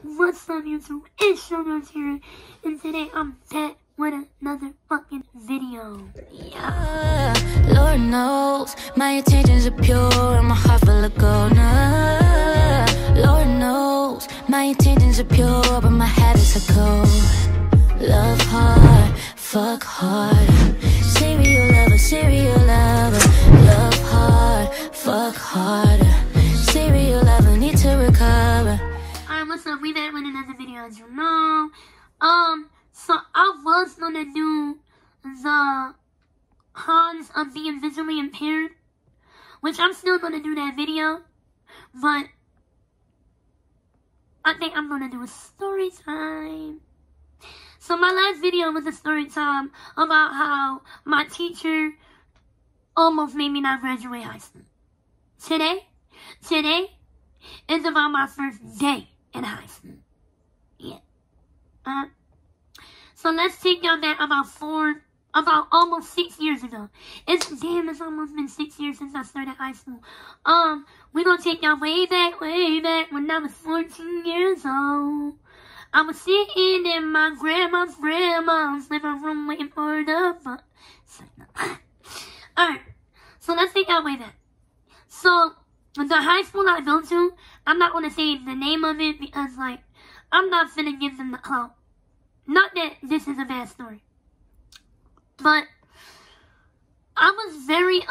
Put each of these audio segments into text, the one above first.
What's up, YouTube? It's Showgirls here, and today I'm back with another fucking video. Yeah, Lord knows my intentions are pure and my heart full of gold. Nah, Lord knows my intentions are pure, but my habits are cold. Love hard, fuck hard. Serial lover. Love hard, fuck harder. Serial lover, need to recover. Alright, what's up? We back with another video, as you know. So I was gonna do the cons of being visually impaired, which I'm still gonna do that video, but I think I'm gonna do a story time. So my last video was a story time about how my teacher almost made me not graduate high school. Today is about my first day in high school. Yeah. So let's take y'all back about almost 6 years ago. It's almost been 6 years since I started high school. We're gonna take y'all way back when I was 14 years old. I was sitting in my grandma's living room waiting for the bus. Alright, so let's take y'all way back. So, the high school I go to, I'm not going to say the name of it because, like, I'm not finna give them the clout. Not that this is a bad story. But, I was very,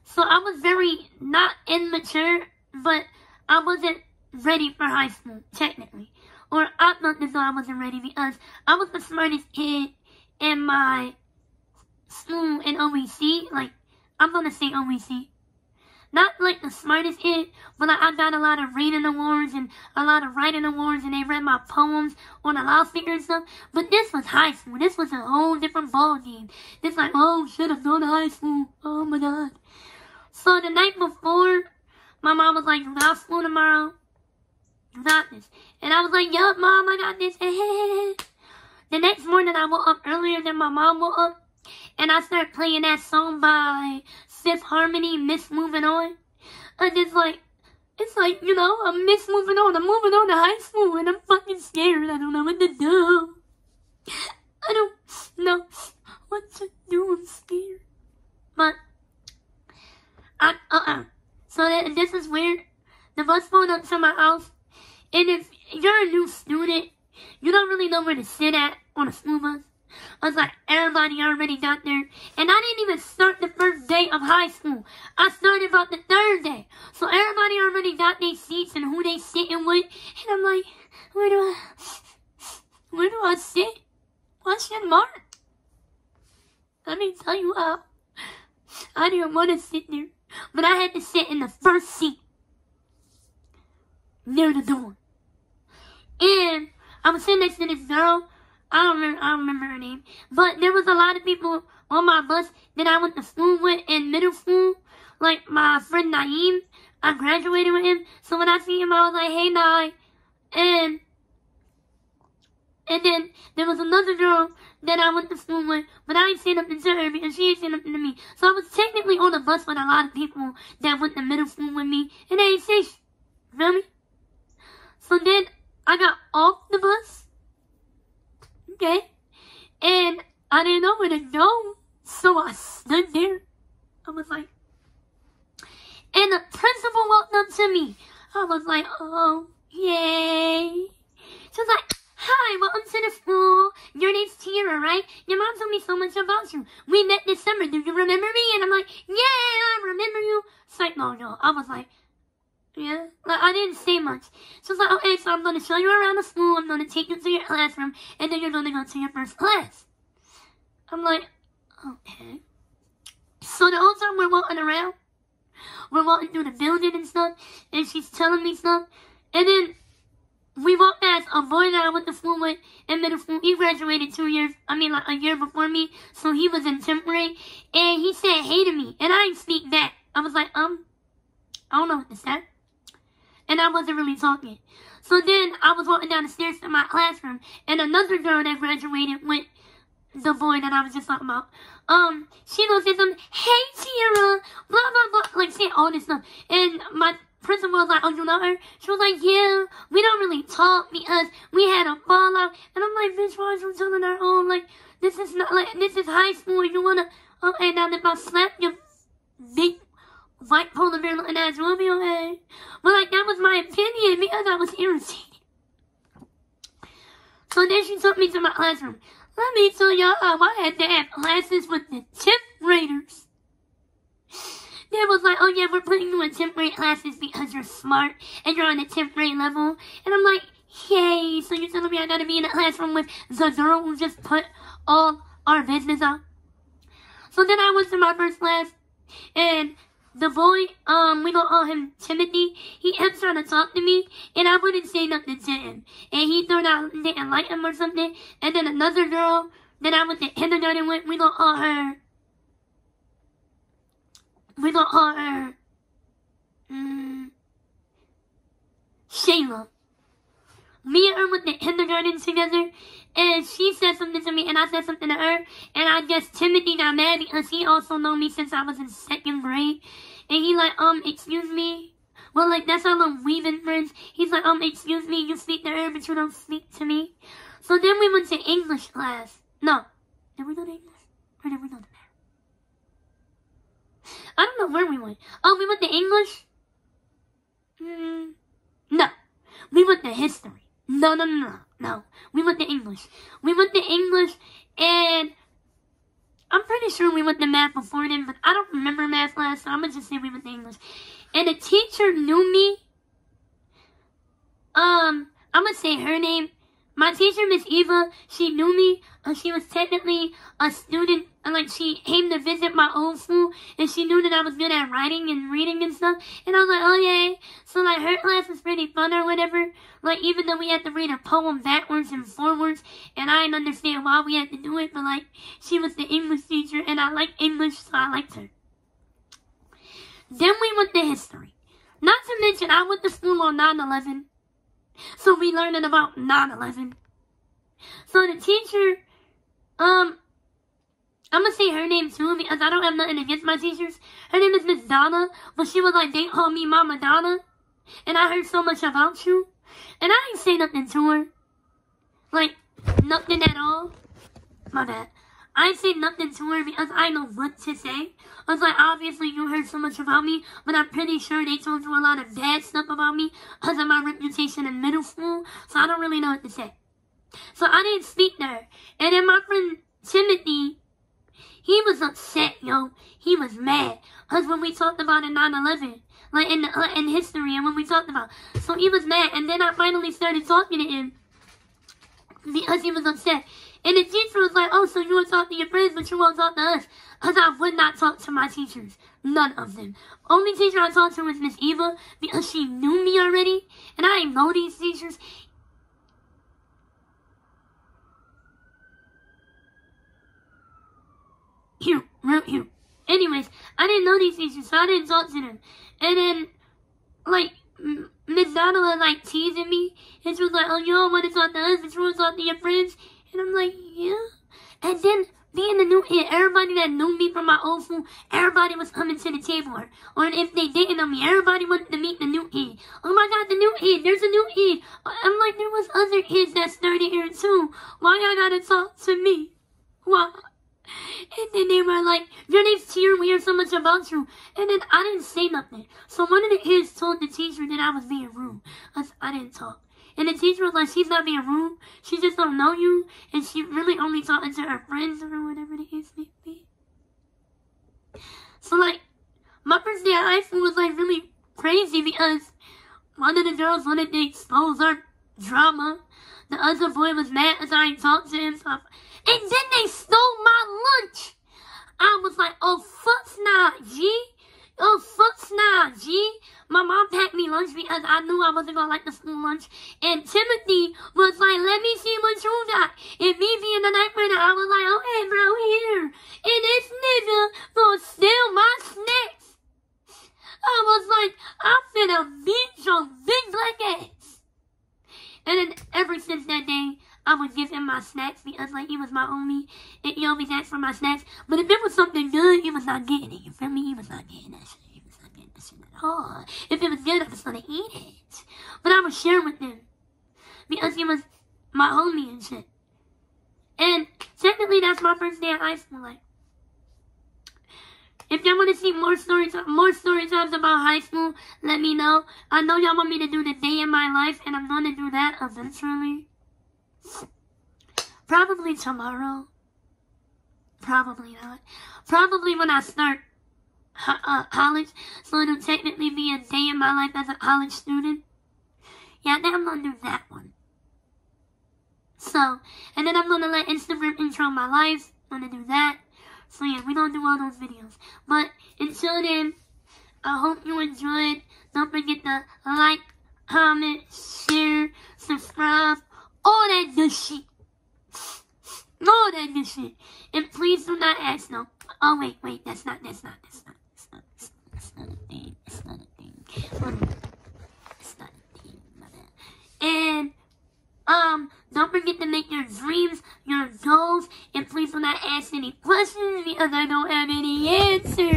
so I was very not immature, but I wasn't ready for high school, technically. Or I thought as though I wasn't ready because I was the smartest kid in my school in OEC. Like, I'm gonna say OEC. Not like the smartest kid, but like, I got a lot of reading awards and a lot of writing awards, and they read my poems on a loudspeaker and stuff. But this was high school. This was a whole different ball game. It's like, oh, should have gone to high school. Oh my god. So the night before, my mom was like, you got school tomorrow. You got this. And I was like, yup, mom, I got this. The next morning, I woke up earlier than my mom woke up. And I started playing that song by Fifth Harmony, Miss Moving On. And it's like, you know, I'm Miss Moving On. I'm moving on to high school. And I'm fucking scared. I don't know what to do. I don't know what to do. I'm scared. But, So this is weird. The bus pulled up to my house. And if you're a new student, you don't really know where to sit at on a school bus. I was like, everybody already got there. And I didn't even start the first day of high school. I started about the third day. So everybody already got their seats and who they sitting with. And I'm like, where do I sit? Question mark. Let me tell you how. I didn't want to sit there. But I had to sit in the first seat. Near the door. And I was sitting next to this girl. I don't remember her name. But there was a lot of people on my bus that I went to school with in middle school. Like my friend Naeem. I graduated with him. So when I see him, I was like, hey, Nye. And then there was another girl that I went to school with. But I ain't seen nothing to her because she ain't seen nothing to me. So I was technically on the bus with a lot of people that went to middle school with me. And they ain't say shit. Feel me? So then I got off the bus, okay, and I didn't know where to go, so I stood there. I was like, and the principal walked up to me. I was like, oh, yay. She was like, hi, welcome to the school. Your name's Tira, right? Your mom told me so much about you. We met this summer. Do you remember me? And I'm like, yeah, I remember you. She's like, no. I was like, yeah, like, I didn't say much. So it's like, okay, so I'm going to show you around the school. I'm going to take you to your classroom. And then you're going to go to your first class. I'm like, okay. So the whole time we're walking around, we're walking through the building and stuff. And she's telling me stuff. And then we walked past a boy that I went to school with in middle school. He graduated like a year before me. So he was in 10th grade. And he said hey to me. And I didn't speak back. I was like, I don't know what to say. And I wasn't really talking. So then I was walking down the stairs to my classroom. And another girl that graduated with the boy that I was just talking about. She gonna say something, hey Tira, blah, blah, blah. Like saying all this stuff. And my principal was like, oh, you know her? She was like, yeah, we don't really talk because we had a fallout. And I'm like, bitch, why are you telling her, oh, like, this is not, like, this is high school, you wanna, okay, now if I slap your big white polar bear looking ass, will be okay. But, like, that was my opinion because I was irritated. So then she took me to my classroom. Let me tell y'all how I had to have classes with the 10th graders. They was like, oh yeah, we're putting you in 10th grade classes because you're smart and you're on the 10th grade level. And I'm like, yay, so you're telling me I gotta be in a classroom with the girl who just put all our business out? So then I went to my first class, and the boy, we gonna call him Timothy, he kept trying to talk to me, and I wouldn't say nothing to him. And he thought I didn't like him or something. And then another girl that I went to kindergarten with, we gonna call her, Shayla. Me and her went to kindergarten together, and she said something to me, and I said something to her, and I guess Timothy got mad because he also known me since I was in 2nd grade, and he like, excuse me, well, like, that's how we've been friends. He's like, excuse me, you speak to her, but you don't speak to me. So then we went to English class. No, did we go to English, or did we go to math? I don't know where we went. Oh, we went to English? No, we went to history. No. We went to English. We went to English, and I'm pretty sure we went to math before then, but I don't remember math class, so I'm going to just say we went to English. And the teacher knew me. I'm going to say her name. My teacher, Miss Eva, she knew me. She was technically a student, like, she came to visit my old school, and she knew that I was good at writing and reading and stuff. And I was like, oh, yeah. So, like, her class was pretty fun or whatever. Like, even though we had to read a poem backwards and forwards, and I didn't understand why we had to do it, but, like, she was the English teacher, and I liked English, so I liked her. Then we went to history. Not to mention, I went to school on 9/11. So we learning about 9/11. So the teacher, I'm gonna say her name too because I don't have nothing against my teachers. Her name is Miss Donna, but she was like, they call me Mama Donna, and I heard so much about you, and I didn't say nothing to her. Like, nothing at all. My bad. I didn't say nothing to her because I know what to say. I was like, obviously you heard so much about me, but I'm pretty sure they told you a lot of bad stuff about me because of my reputation in middle school, so I don't really know what to say. So I didn't speak to her. And then my friend Timothy, he was upset, yo. He was mad. Because when we talked about in 9/11, like in history, and when we talked about, so he was mad. And then I finally started talking to him because he was upset. And the teacher was like, oh, so you want to talk to your friends, but you won't talk to us. Because I would not talk to my teachers. None of them. Only teacher I talked to was Miss Eva because she knew me already. And I didn't know these teachers. Here, right here. Anyways, I didn't know these teachers, so I didn't talk to them. And then, like, Miss Donna was, like, teasing me. And she was like, oh, you don't want to talk to us, but you want to talk to your friends? And I'm like, yeah. And then, being the new kid, everybody that knew me from my old school, everybody was coming to the table. Or if they didn't know me, everybody wanted to meet the new kid. Oh my God, the new kid, there's a new kid. I'm like, there was other kids that started here too. Why y'all gotta talk to me? Why? And then they were like, your name's Tier, we hear so much about you. And then I didn't say nothing. So one of the kids told the teacher that I was being rude. I didn't talk. And the teacher was like, she's not being rude. She just don't know you. And she really only talking to her friends or whatever the case may be. So, like, my first day at high school was, like, really crazy because one of the girls wanted to expose our drama. The other boy was mad because I didn't talk to him. So and then they stole my lunch. I was like, oh, fuck nah, G. Oh, fuck nah, G. My mom packed me lunch because I knew I wasn't going to like the school lunch. And Timothy was like, let me see what you got. And me being the ninth grader, I was like, okay, bro, here. And this nigga gonna steal my snacks. I was like, I'm finna beat your big black ass. And then ever since that day, I would give him my snacks because, like, he was my homie. And he always asked for my snacks. But if it was something good, he was not getting it. You feel me? He was not getting that shit. He was not getting that question at all. If it was good, I was gonna eat it. But I would share with them. Because he was my homie and shit. And technically, that's my first day of high school. Like, if y'all want to see more story times about high school, let me know. I know y'all want me to do the day in my life, and I'm going to do that eventually. Probably tomorrow. Probably not. Probably when I start college, so it'll technically be a day in my life as a college student. Yeah, then I'm going to do that one. So, and then I'm going to let Instagram intro my life. I'm going to do that. So yeah, we're going to do all those videos. But until then, I hope you enjoyed. Don't forget to like, comment, share, subscribe, all that good shit. All that good shit. And please do not ask no. Oh wait, that's not a thing. It's not a thing. It's not a thing, my bad. And don't forget to make your dreams your goals, and please do not ask any questions because I don't have any answers.